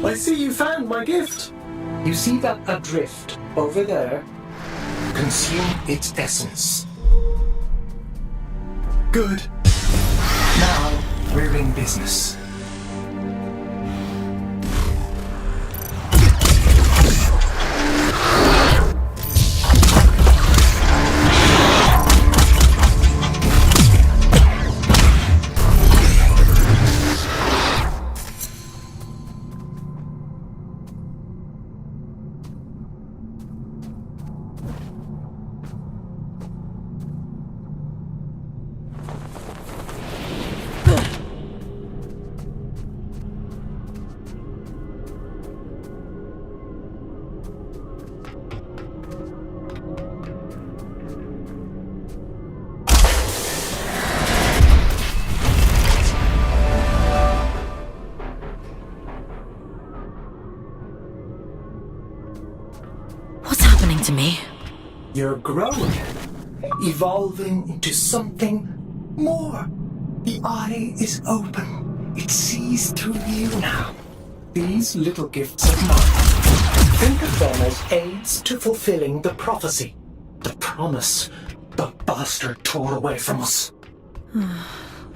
I see you found my gift. You see that adrift over there? Consume its essence. Good. Now we're in business. To me. You're growing, evolving into something more. The eye is open. It sees through you now. These little gifts of mine, think of them as aids to fulfilling the prophecy, the promise the bastard tore away from us.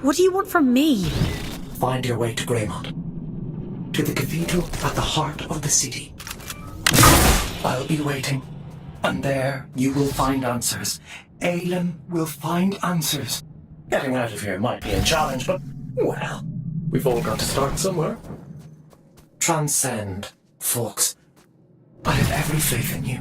What do you want from me? Find your way to Greymont, to the cathedral at the heart of the city. I'll be waiting. And there you will find answers. Aylin will find answers. Getting out of here might be a challenge, but, well, we've all got to start somewhere. Transcend, folks. I have every faith in you.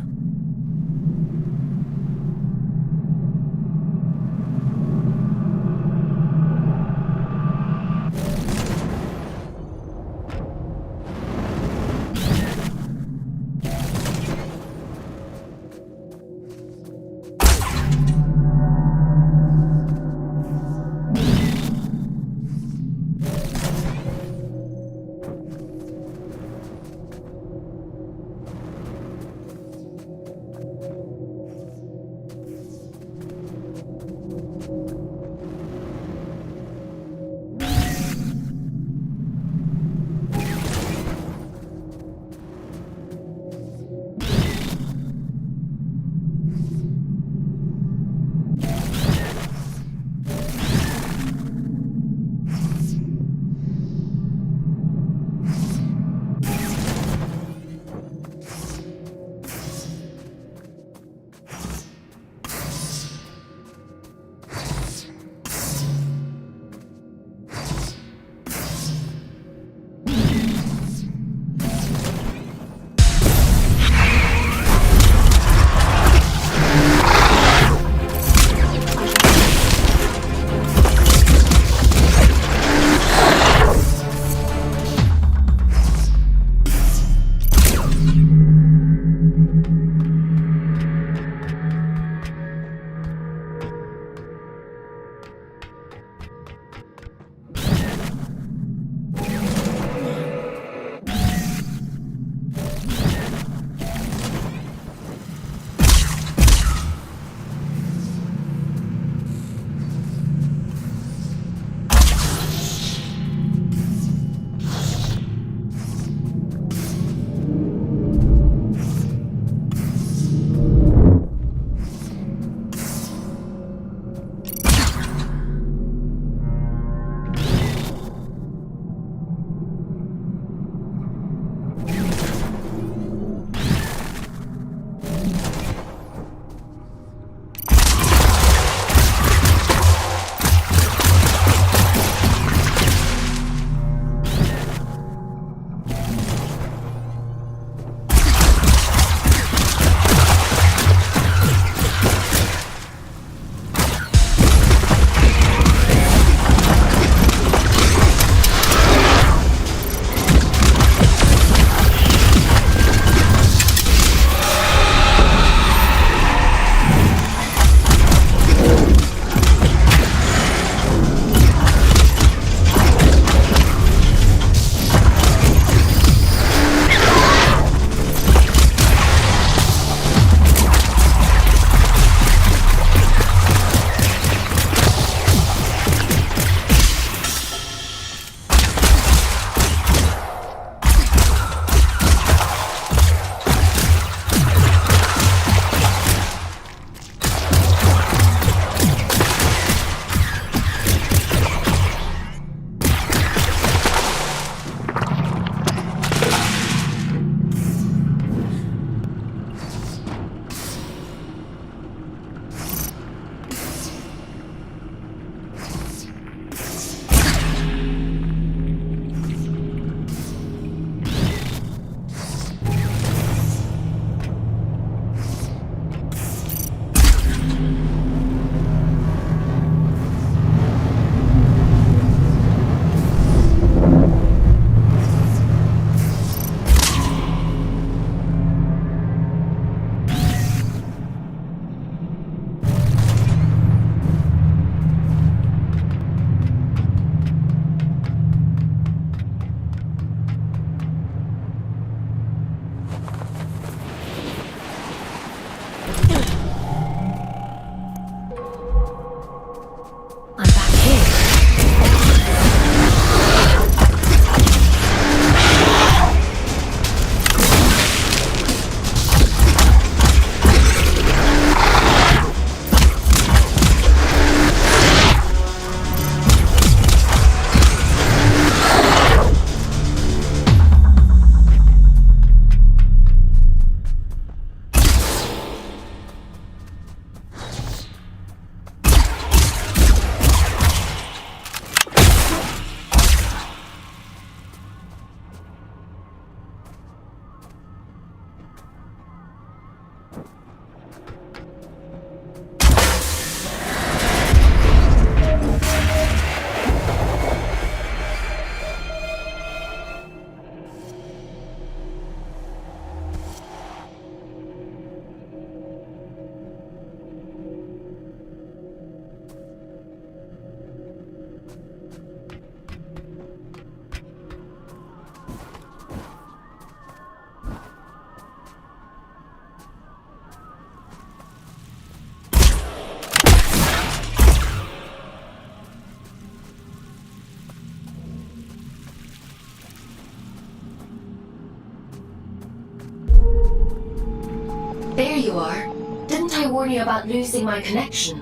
There you are. Didn't I warn you about losing my connection?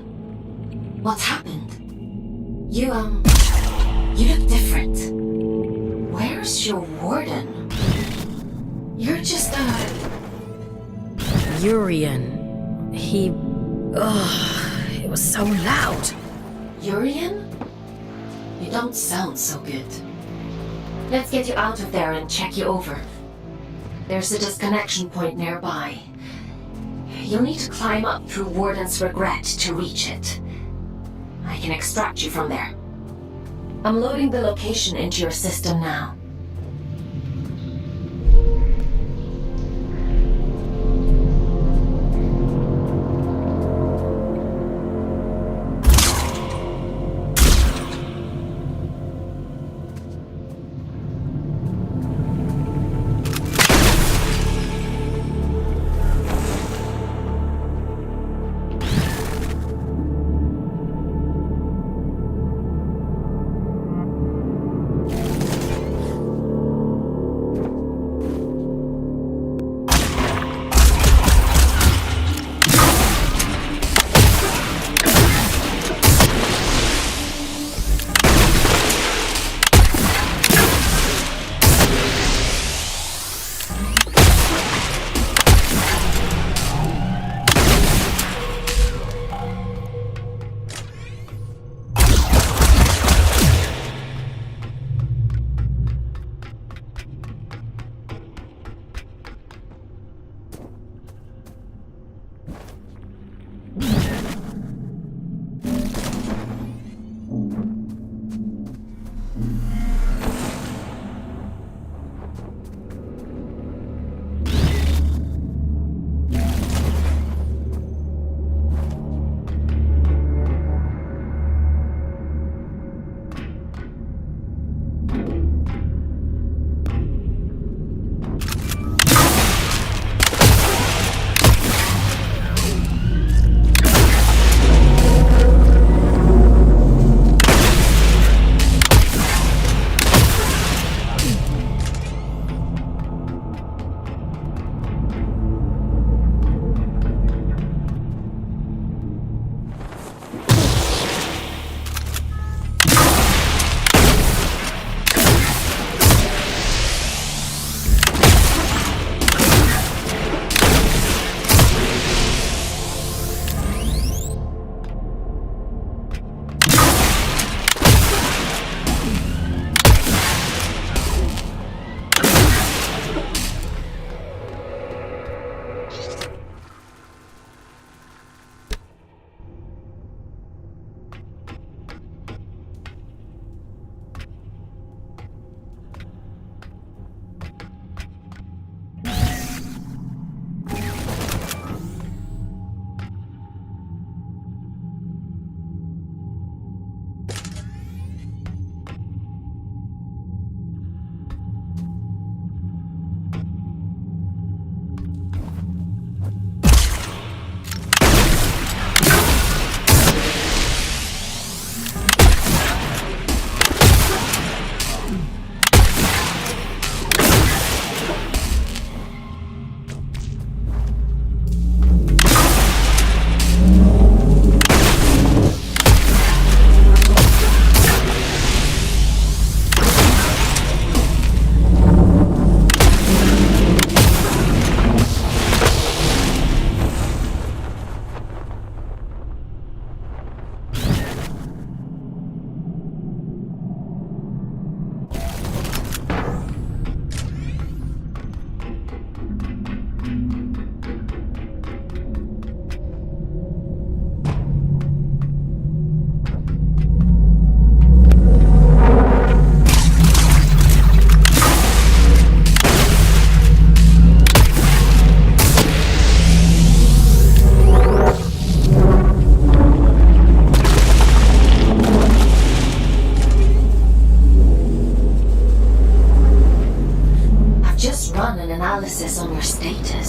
What's happened? You look different. Where's your warden? You're just, Urian. He. Ugh. It was so loud. Urian? You don't sound so good. Let's get you out of there and check you over. There's a disconnection point nearby. You'll need to climb up through Warden's Regret to reach it. I can extract you from there. I'm loading the location into your system now.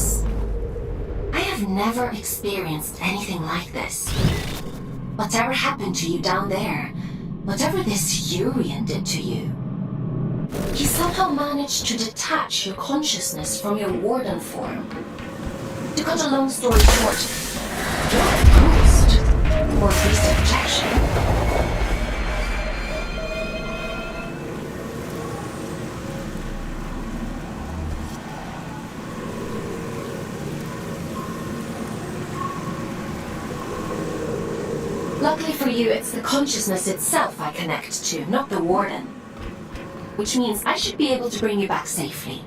this. I have never experienced anything like this. Whatever happened to you down there, whatever this Urian did to you, he somehow managed to detach your consciousness from your warden form. To cut a long story short, you're a ghost, or at least a projection. Luckily for you, it's the consciousness itself I connect to, not the warden. Which means I should be able to bring you back safely.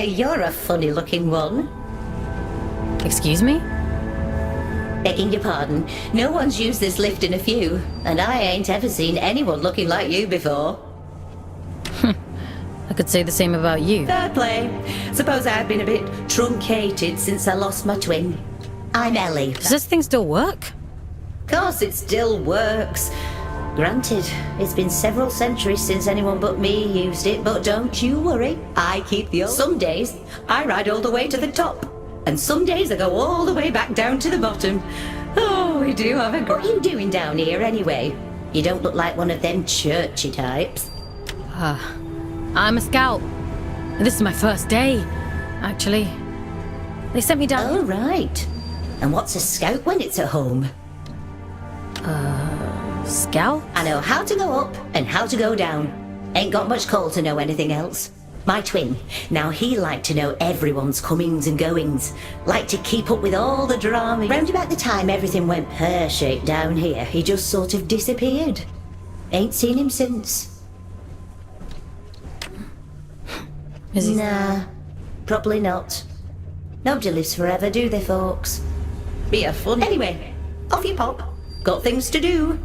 Hey, you're a funny-looking one. Excuse me? Begging your pardon, no one's used this lift in a few, and I ain't ever seen anyone looking like you before. I could say the same about you. Fair play. Suppose I've been a bit truncated since I lost my twin. I'm Ellie. Does this thing still work? Course it still works. Granted, it's been several centuries since anyone but me used it, but don't you worry, I keep the old. Some days, I ride all the way to the top, and some days I go all the way back down to the bottom. Oh, we do have a... What are you doing down here anyway? You don't look like one of them churchy types. I'm a scout. This is my first day, actually. They sent me down... Oh, right. And what's a scout when it's at home? Scout? I know how to go up and how to go down. Ain't got much call to know anything else. My twin, now he liked to know everyone's comings and goings. Liked to keep up with all the drama. Round about the time everything went pear-shaped down here, he just sort of disappeared. Ain't seen him since. Is he... Nah, probably not. Nobody lives forever, do they, folks? Be a fun. Anyway, off you pop. Got things to do.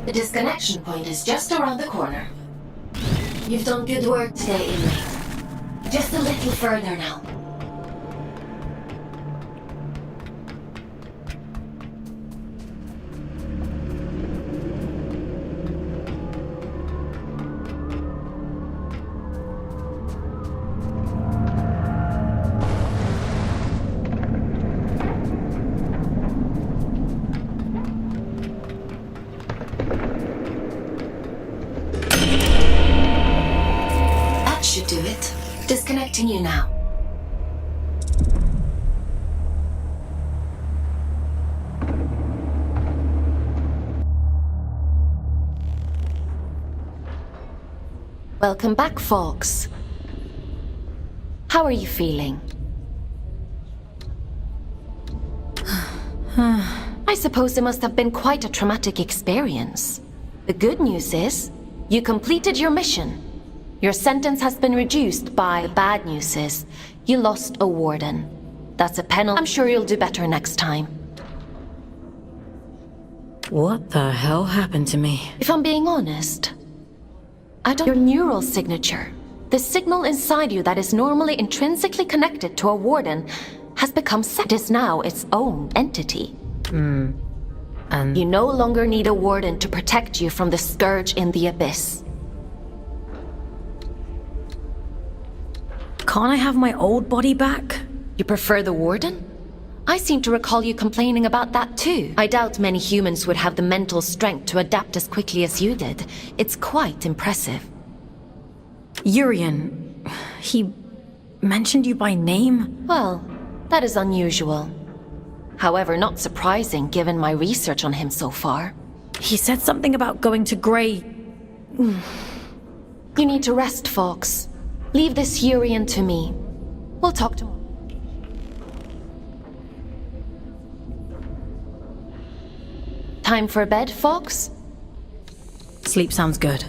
The disconnection point is just around the corner. You've done good work today, inmate. Just a little further now. Should do it. Disconnecting you now. Welcome back, folks. How are you feeling? I suppose it must have been quite a traumatic experience. The good news is, you completed your mission. Your sentence has been reduced by... The bad news is, you lost a warden. That's a penalty. I'm sure you'll do better next time. What the hell happened to me? If I'm being honest, I don't. Your neural signature, the signal inside you that is normally intrinsically connected to a warden, has become it is now its own entity. And You no longer need a warden to protect you from the scourge in the abyss. can't I have my old body back? You prefer the warden? I seem to recall you complaining about that too. I doubt many humans would have the mental strength to adapt as quickly as you did. It's quite impressive. Urian, he mentioned you by name? Well, that is unusual. However, not surprising given my research on him so far. He said something about going to Grey. You need to rest, Fox. Leave this Urian to me. We'll talk tomorrow. Time for bed, Fox? Sleep sounds good.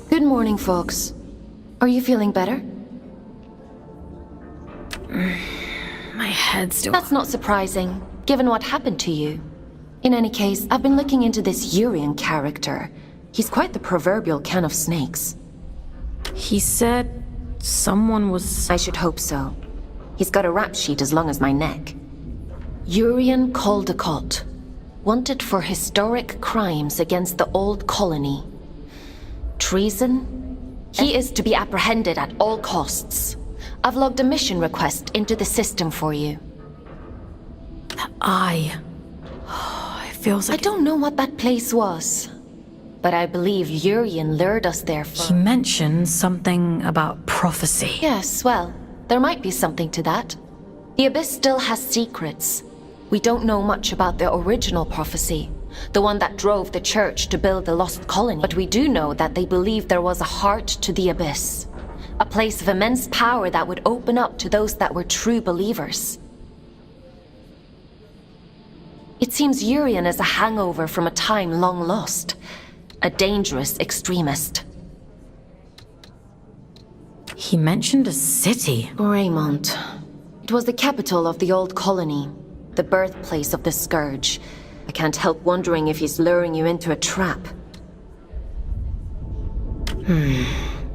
Good morning, Fox. Are you feeling better? My head's still... That's not surprising, given what happened to you. In any case, I've been looking into this Urian character. He's quite the proverbial can of snakes. He said someone was... I should hope so. He's got a rap sheet as long as my neck. Urian Caldecott, wanted for historic crimes against the old colony. Treason? He is to be apprehended at all costs. I've logged a mission request into the system for you. It feels I like... don't know what that place was, but I believe Urian lured us there He for... mentioned something about prophecy. Yes, well, there might be something to that. The Abyss still has secrets. We don't know much about the original prophecy, the one that drove the church to build the lost colony. But we do know that they believed there was a heart to the Abyss, a place of immense power that would open up to those that were true believers. It seems Urian is a hangover from a time long lost, a dangerous extremist. He mentioned a city. Greymont. It was the capital of the old colony, the birthplace of the Scourge. I can't help wondering if he's luring you into a trap.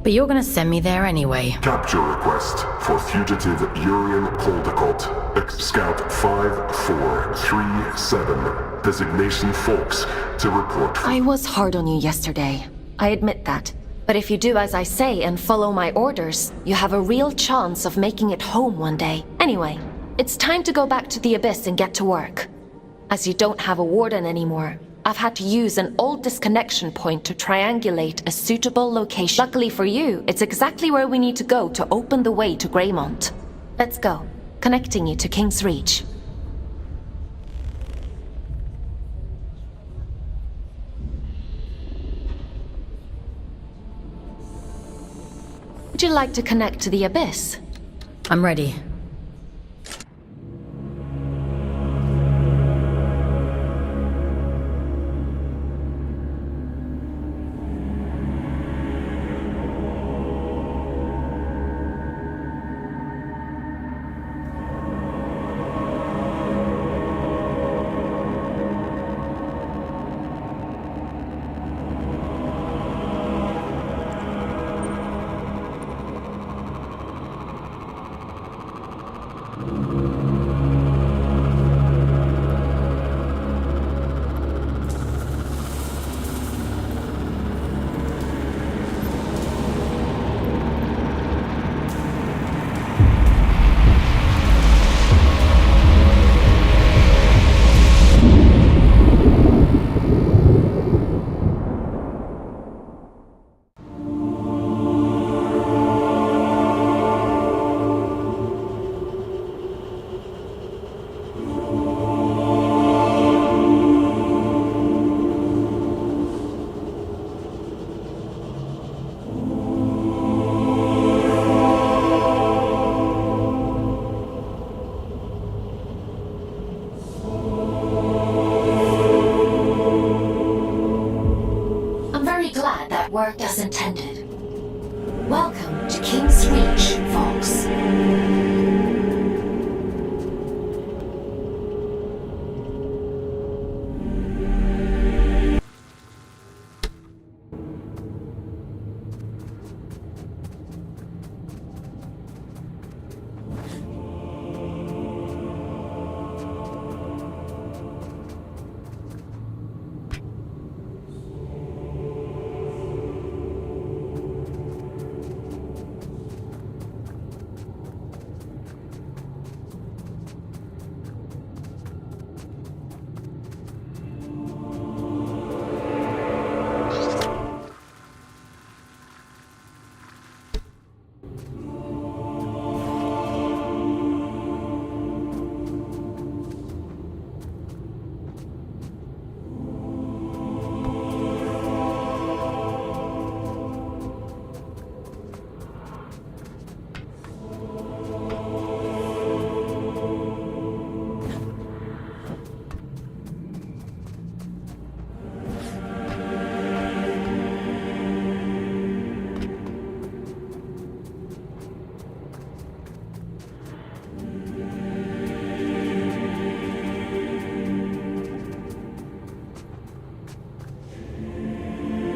But you're gonna send me there anyway. Capture request for fugitive Urian Caldecott, Scout 5437, designation Fox, to report. I was hard on you yesterday. I admit that. But if you do as I say and follow my orders, you have a real chance of making it home one day. Anyway, it's time to go back to the Abyss and get to work. As you don't have a warden anymore, I've had to use an old disconnection point to triangulate a suitable location. Luckily for you, it's exactly where we need to go to open the way to Greymont. Let's go, connecting you to King's Reach. Would you like to connect to the Abyss? I'm ready. as intended. Welcome to King's Reach, Fox.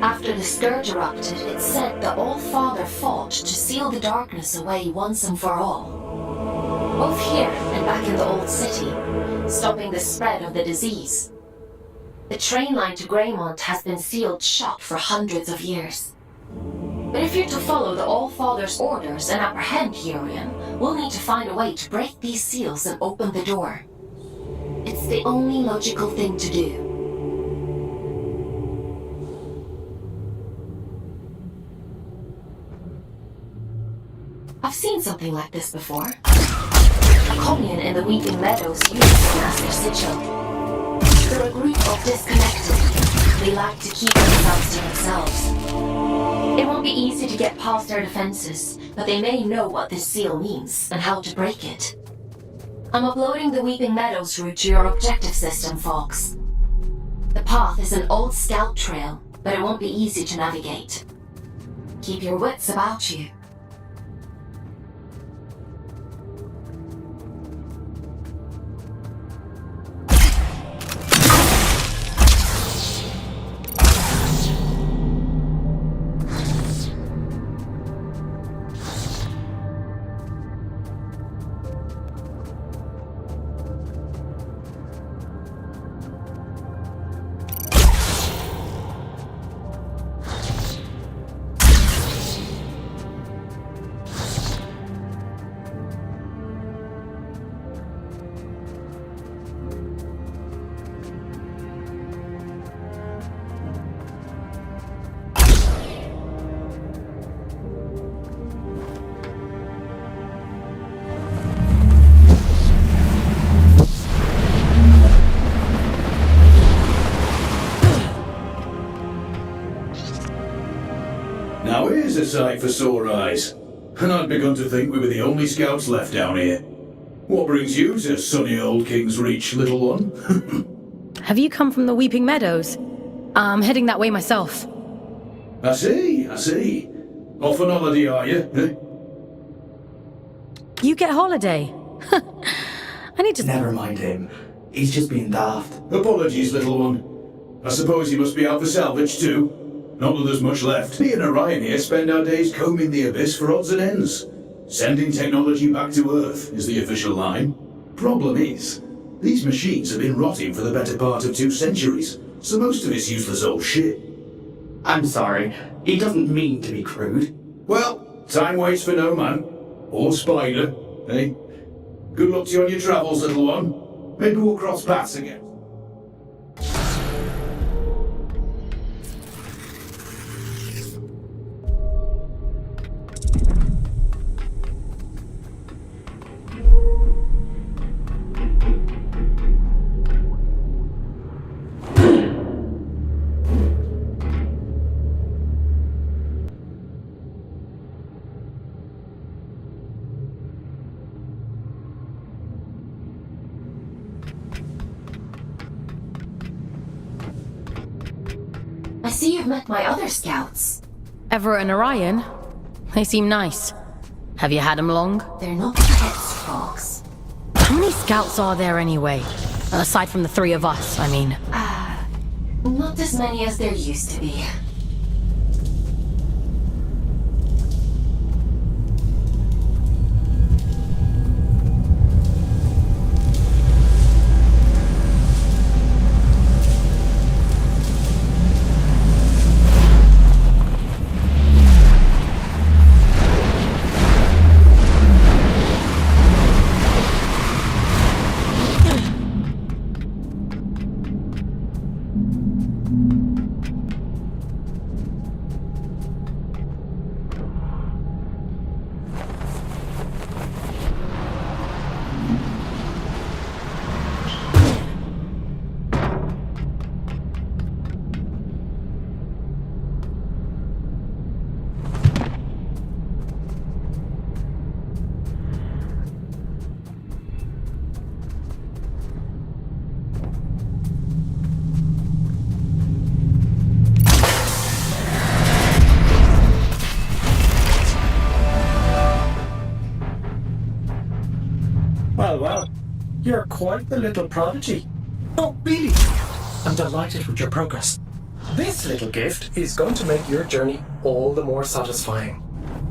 After the Scourge erupted, it's said the All-Father fought to seal the darkness away once and for all. Both here and back in the Old City, stopping the spread of the disease. The train line to Greymont has been sealed shut for hundreds of years. But if you're to follow the All-Father's orders and apprehend Urian, we'll need to find a way to break these seals and open the door. It's the only logical thing to do. I've seen something like this before. A commune in the Weeping Meadows used them as their sigil. They're a group of disconnected. They like to keep themselves to themselves. It won't be easy to get past their defenses, but they may know what this seal means and how to break it. I'm uploading the Weeping Meadows route to your objective system, Fox. The path is an old scout trail, but it won't be easy to navigate. Keep your wits about you. Now here's a sight for sore eyes. And I'd begun to think we were the only scouts left down here. What brings you to sunny old King's Reach, little one? Have you come from the Weeping Meadows? I'm heading that way myself. I see. Off on holiday, are you? Eh? You get holiday? I need to... Never mind him. He's just being daft. Apologies, little one. I suppose you must be out for salvage too. Not that there's much left. Me and Orion here spend our days combing the abyss for odds and ends. Sending technology back to Earth is the official line. Problem is, these machines have been rotting for the better part of 2 centuries, so most of it's useless old shit. I'm sorry. He doesn't mean to be crude. Well, time waits for no man. Or spider, eh? Good luck to you on your travels, little one. Maybe we'll cross paths again. I see you've met my other scouts. Everett and Orion? They seem nice. Have you had them long? They're not the best frogs. How many scouts are there anyway? Aside from the three of us, I mean. Not as many as there used to be. Well, you're quite the little prodigy. Oh, really? I'm delighted with your progress. This little gift is going to make your journey all the more satisfying.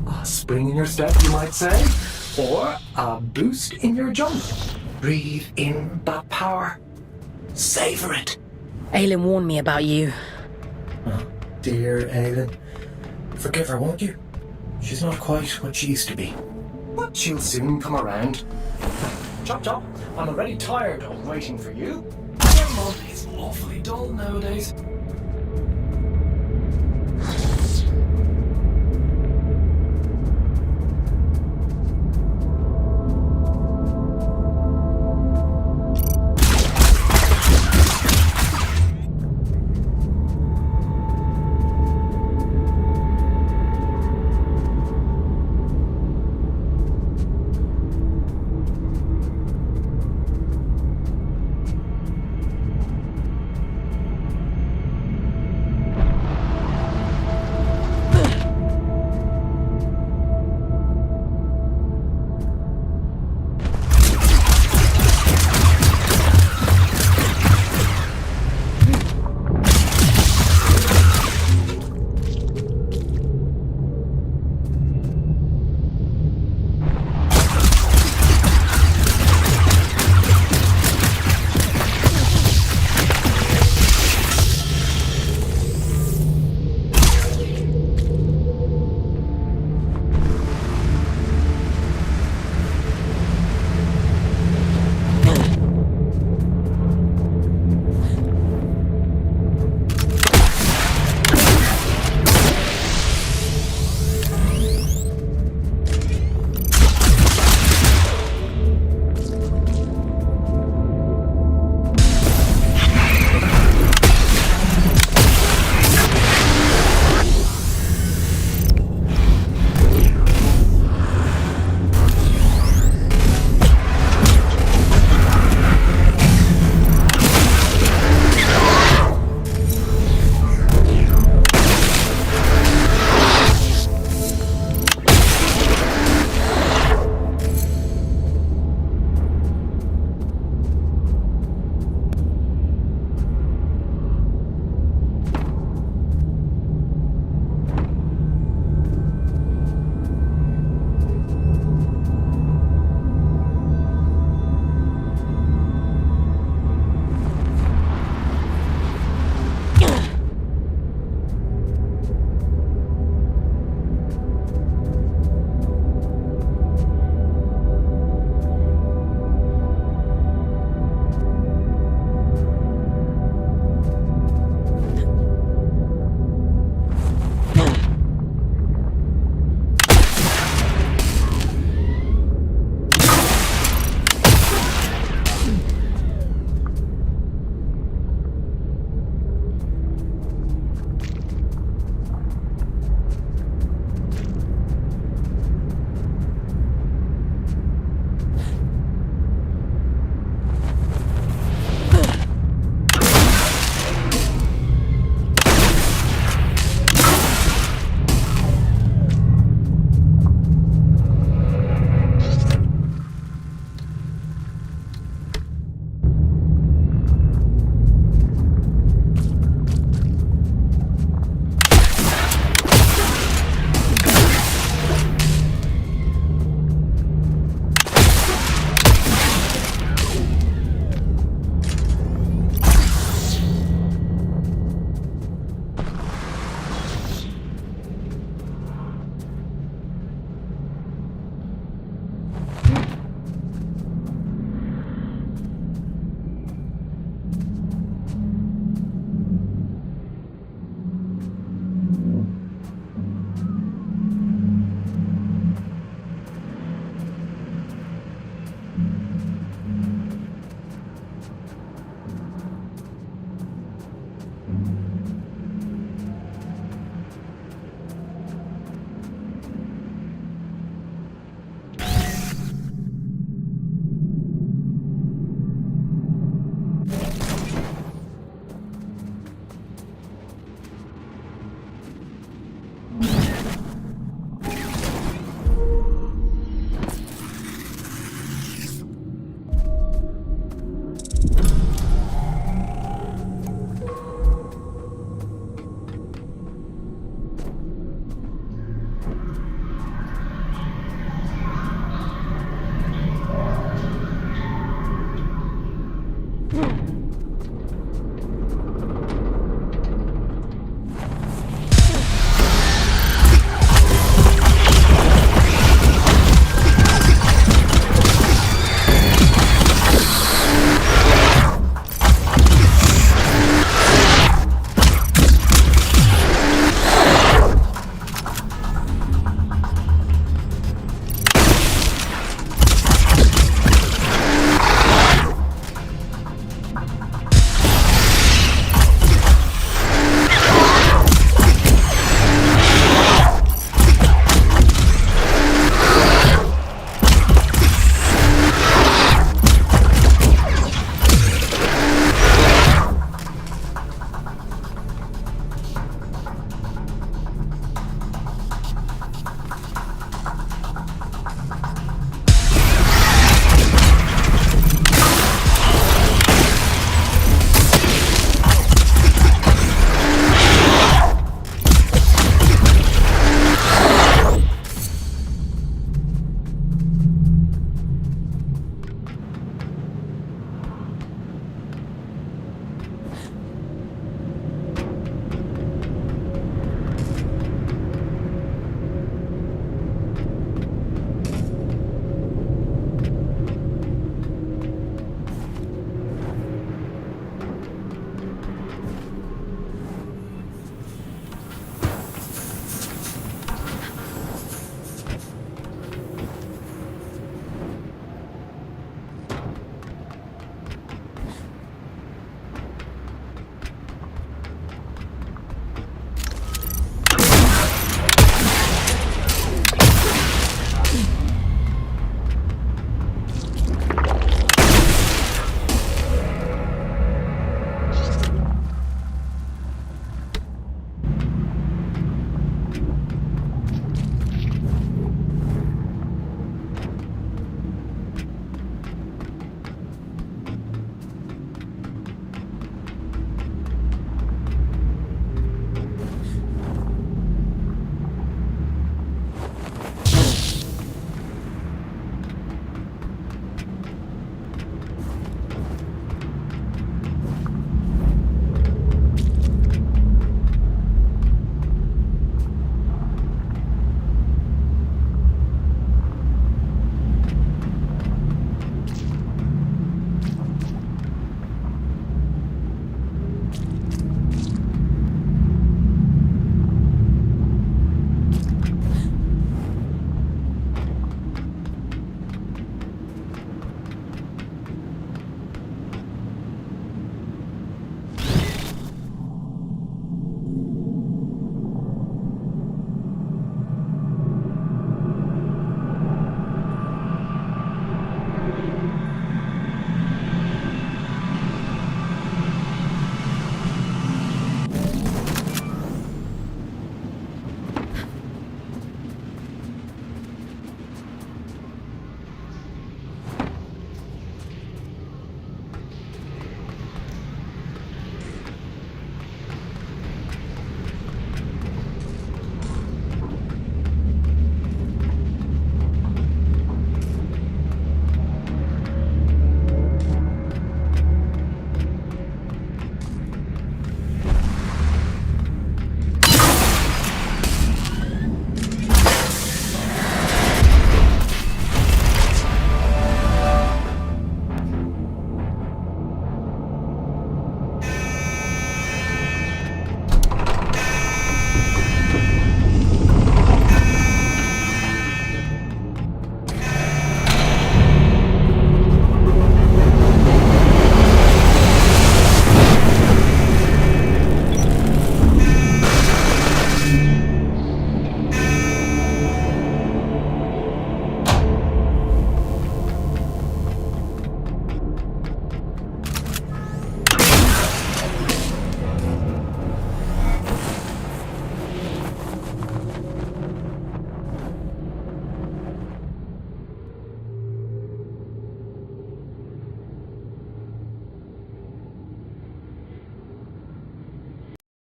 A spring in your step, you might say, or a boost in your jump. Breathe in that power. Savor it. Aylin warned me about you. Oh, dear Aylin. Forgive her, won't you? She's not quite what she used to be. But she'll soon come around. Chop chop, I'm already tired of waiting for you. Your mum is awfully dull nowadays.